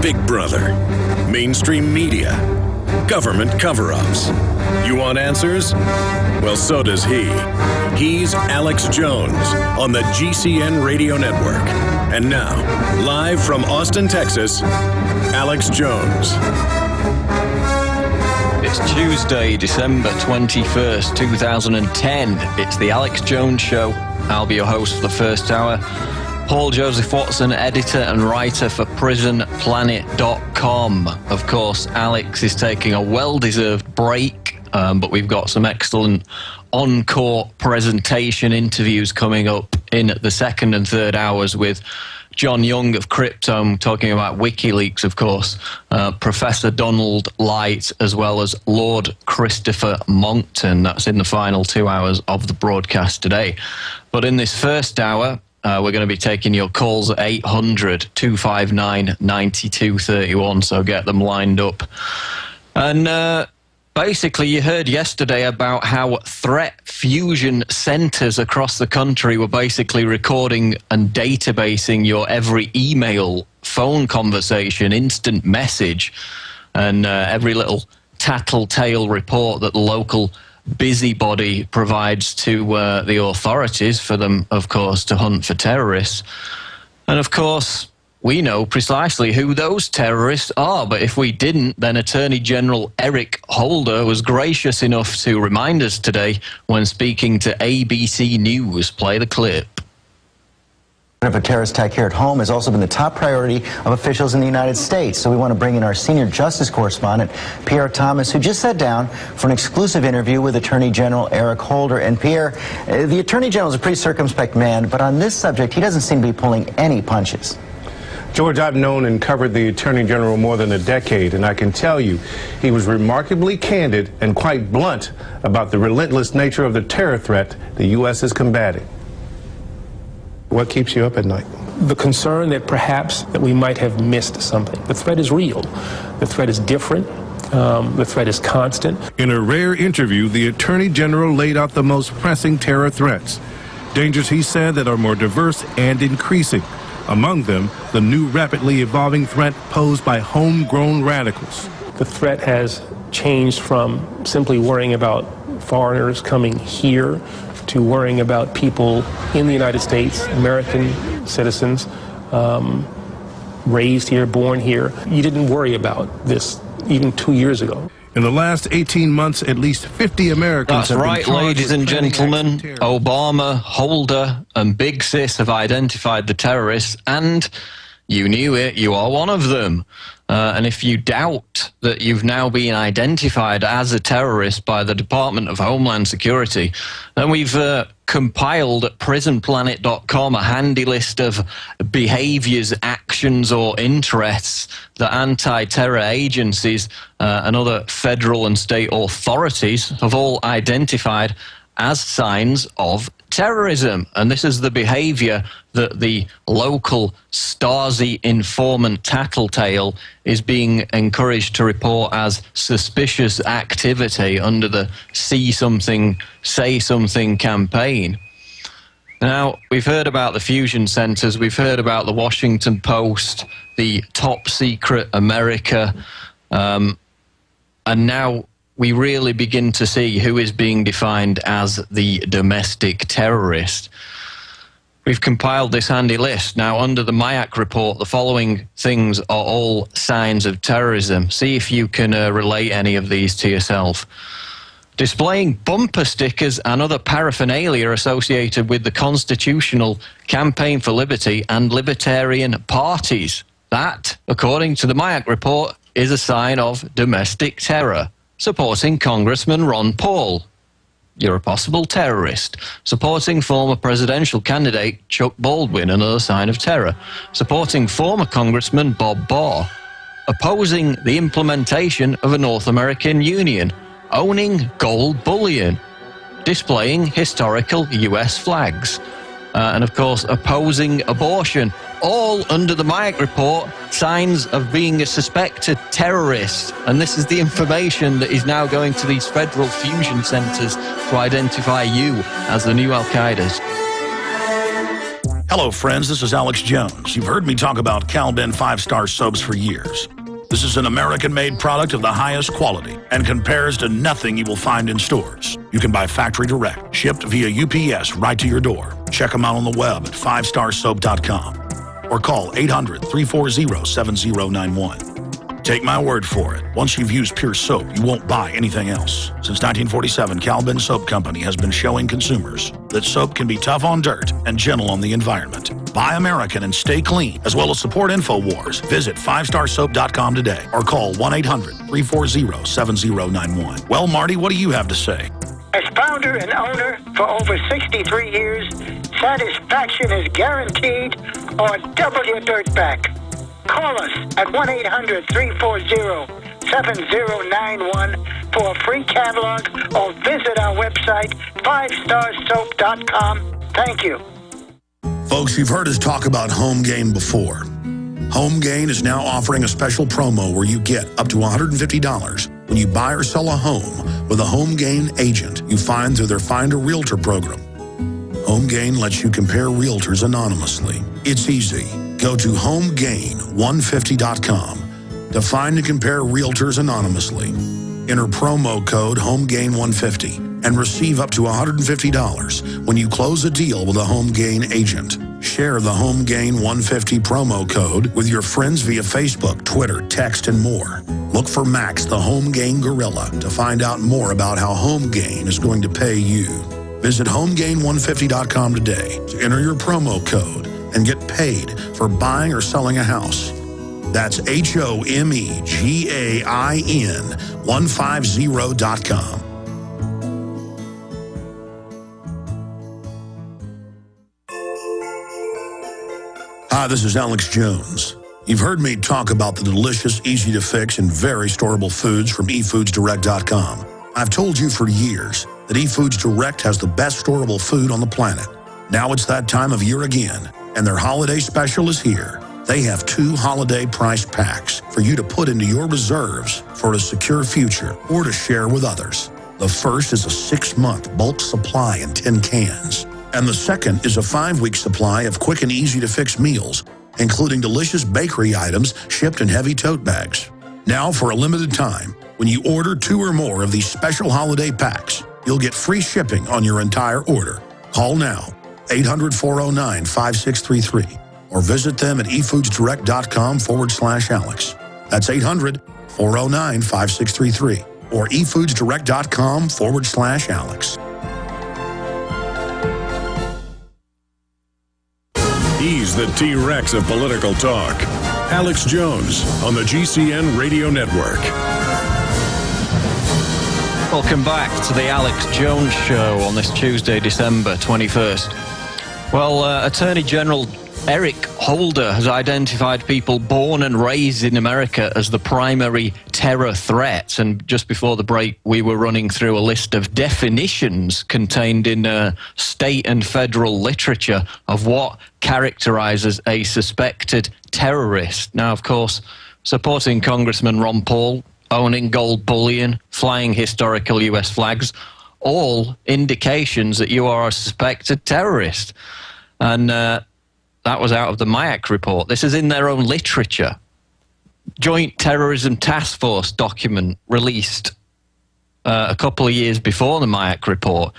Big Brother, mainstream media, government cover-ups. You want answers? Well, so does he. He's Alex Jones on the GCN Radio Network. And now, live from Austin, Texas, Alex Jones. It's Tuesday, December 21st, 2010. It's the Alex Jones Show. I'll be your host for the first hour. Paul Joseph Watson, editor and writer for PrisonPlanet.com. Of course, Alex is taking a well-deserved break, but we've got some excellent encore presentation interviews coming up in the second and third hours with John Young of Cryptome, talking about WikiLeaks, of course, Professor Donald Light, as well as Lord Christopher Monckton. That's in the final 2 hours of the broadcast today. But in this first hour, we're going to be taking your calls at 800-259-9231, so get them lined up. And basically, you heard yesterday about how threat fusion centers across the country were basically recording and databasing your every email, phone conversation, instant message, and every little tattletale report that the local busybody provides to the authorities for them, of course, to hunt for terrorists. And of course, we know precisely who those terrorists are, but if we didn't, then Attorney General Eric Holder was gracious enough to remind us today when speaking to ABC News. Play the clip. Of a terrorist attack here at home has also been the top priority of officials in the United States. So we want to bring in our senior justice correspondent, Pierre Thomas, who just sat down for an exclusive interview with Attorney General Eric Holder. And Pierre, the Attorney General is a pretty circumspect man, but on this subject, he doesn't seem to be pulling any punches. George, I've known and covered the Attorney General more than a decade, and I can tell you he was remarkably candid and quite blunt about the relentless nature of the terror threat the U.S. is combating. What keeps you up at night? The concern that perhaps that we might have missed something. The threat is real. The threat is different. The threat is constant. In a rare interview, the Attorney General laid out the most pressing terror threats. Dangers, he said, that are more diverse and increasing. Among them, the new rapidly evolving threat posed by homegrown radicals. The threat has changed from simply worrying about foreigners coming here to worrying about people in the United States, American citizens, raised here, born here. You didn't worry about this even 2 years ago. In the last 18 months, at least 50 Americans have been charged. That's right, ladies and gentlemen. Obama, Holder, and Big Sis have identified the terrorists, and you knew it, you are one of them. And if you doubt that you've now been identified as a terrorist by the Department of Homeland Security, then we've compiled at PrisonPlanet.com a handy list of behaviors, actions, or interests that anti-terror agencies and other federal and state authorities have all identified as signs of terrorism. And this is the behavior that the local Stasi informant Tattletale is being encouraged to report as suspicious activity under the See Something, Say Something campaign. Now, we've heard about the fusion centers, we've heard about the Washington Post, the Top Secret America, and now we really begin to see who is being defined as the domestic terrorist. We've compiled this handy list. Now, under the MIAC report, the following things are all signs of terrorism. See if you can relate any of these to yourself. Displaying bumper stickers and other paraphernalia associated with the Constitutional Campaign for Liberty and Libertarian parties. That, according to the MIAC report, is a sign of domestic terror. Supporting Congressman Ron Paul. You're a possible terrorist. Supporting former presidential candidate Chuck Baldwin, another sign of terror. Supporting former Congressman Bob Barr. Opposing the implementation of a North American Union. Owning gold bullion. Displaying historical US flags. And of course, opposing abortion. All under the MIAC report, signs of being a suspected terrorist. And this is the information that is now going to these federal fusion centers to identify you as the new Al-Qaedas. Hello, friends. This is Alex Jones. You've heard me talk about Cal-Ben 5-star soaps for years. This is an American-made product of the highest quality and compares to nothing you will find in stores. You can buy factory direct, shipped via UPS right to your door. Check them out on the web at 5starsoap.com or call 800-340-7091. Take my word for it. Once you've used Pure Soap, you won't buy anything else. Since 1947, Cal-Ben Soap Company has been showing consumers that soap can be tough on dirt and gentle on the environment. Buy American and stay clean, as well as support InfoWars. Visit 5starsoap.com today or call 1-800-340-7091. Well, Marty, what do you have to say? As founder and owner for over 63 years, satisfaction is guaranteed or double your dirt back. Call us at 1-800-340-7091 for a free catalog or visit our website, 5starsoap.com. Thank you. Folks, you've heard us talk about Home Gain before. Home Gain is now offering a special promo where you get up to $150 when you buy or sell a home with a Home Gain agent you find through their Find a Realtor program. Home Gain lets you compare realtors anonymously. It's easy. Go to HomeGain150.com to find and compare realtors anonymously. Enter promo code HomeGain150 and receive up to $150 when you close a deal with a Home Gain agent. Share the Home Gain 150 promo code with your friends via Facebook, Twitter, text, and more. Look for Max, the Home Gain Gorilla, to find out more about how Home Gain is going to pay you. Visit HomeGain150.com today to enter your promo code and get paid for buying or selling a house. That's HomeGain150.com. Hi, this is Alex Jones. You've heard me talk about the delicious, easy-to-fix, and very storable foods from eFoodsDirect.com. I've told you for years that eFoods Direct has the best storable food on the planet. Now it's that time of year again, and their holiday special is here. They have 2 holiday price packs for you to put into your reserves for a secure future or to share with others. The first is a 6-month bulk supply in 10 cans. And the second is a 5-week supply of quick and easy-to-fix meals, including delicious bakery items shipped in heavy tote bags. Now, for a limited time, when you order 2 or more of these special holiday packs, you'll get free shipping on your entire order. Call now, 800-409-5633, or visit them at efoodsdirect.com/Alex. That's 800-409-5633, or efoodsdirect.com/Alex. He's the T-Rex of political talk. Alex Jones on the GCN Radio Network. Welcome back to the Alex Jones Show on this Tuesday, December 21st. Well, Attorney General Eric Holder has identified people born and raised in America as the primary terror threat. And just before the break, we were running through a list of definitions contained in state and federal literature of what characterizes a suspected terrorist. Now, of course, supporting Congressman Ron Paul, owning gold bullion, flying historical U.S. flags, all indications that you are a suspected terrorist. And that was out of the MIAC report. This is in their own literature. Joint Terrorism Task Force document released a couple of years before the MIAC report.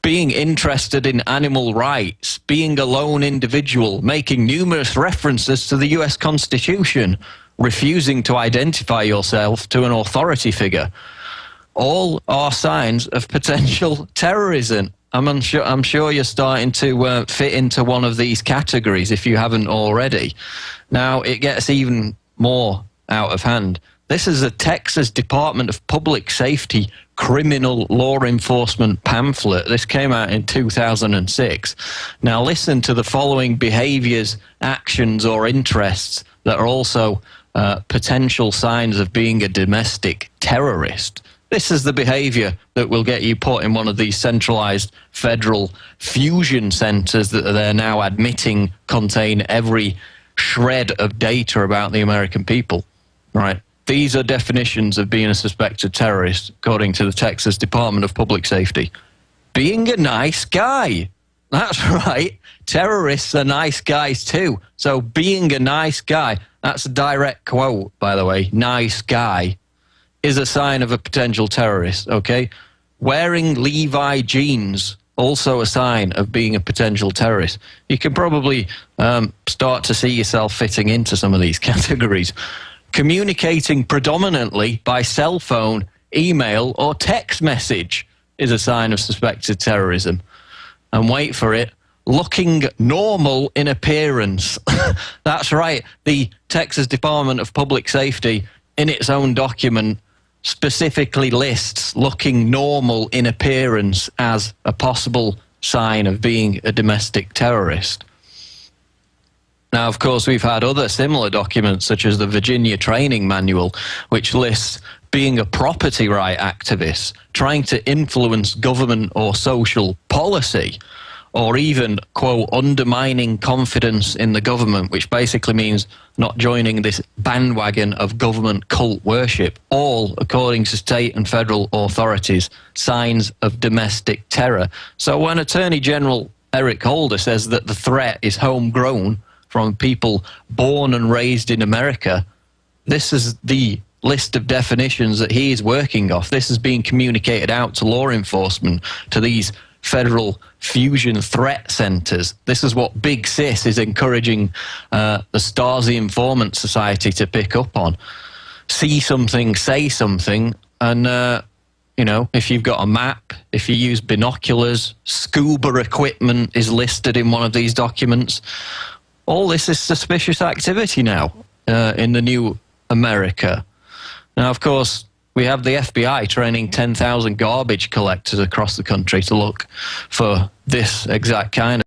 Being interested in animal rights, being a lone individual, making numerous references to the U.S. Constitution, refusing to identify yourself to an authority figure. All are signs of potential terrorism. I'm sure you're starting to fit into one of these categories if you haven't already. Now, it gets even more out of hand. This is a Texas Department of Public Safety criminal law enforcement pamphlet. This came out in 2006. Now, listen to the following behaviors, actions, or interests that are also potential signs of being a domestic terrorist. This is the behavior that will get you put in one of these centralized federal fusion centers that they're now admitting contain every shred of data about the American people. Right? These are definitions of being a suspected terrorist, according to the Texas Department of Public Safety. Being a nice guy. That's right. Terrorists are nice guys too. So being a nice guy, that's a direct quote, by the way, nice guy, is a sign of a potential terrorist, okay? Wearing Levi jeans, also a sign of being a potential terrorist. You can probably start to see yourself fitting into some of these categories. Communicating predominantly by cell phone, email, or text message is a sign of suspected terrorism. And wait for it, looking normal in appearance. That's right. The Texas Department of Public Safety, in its own document, specifically lists looking normal in appearance as a possible sign of being a domestic terrorist. Now, of course, we've had other similar documents, such as the Virginia Training Manual, which lists being a property right activist, trying to influence government or social policy, or even, quote, undermining confidence in the government, which basically means not joining this bandwagon of government cult worship, all, according to state and federal authorities, signs of domestic terror. So when Attorney General Eric Holder says that the threat is homegrown from people born and raised in America, this is the list of definitions that he is working off. This is being communicated out to law enforcement, to these federal fusion threat centers. This is what Big Sis is encouraging the Stasi Informant Society to pick up on. See something, say something, and you know, if you've got a map, if you use binoculars, scuba equipment is listed in one of these documents. All this is suspicious activity now in the new America. Now, of course, we have the FBI training 10,000 garbage collectors across the country to look for this exact kind of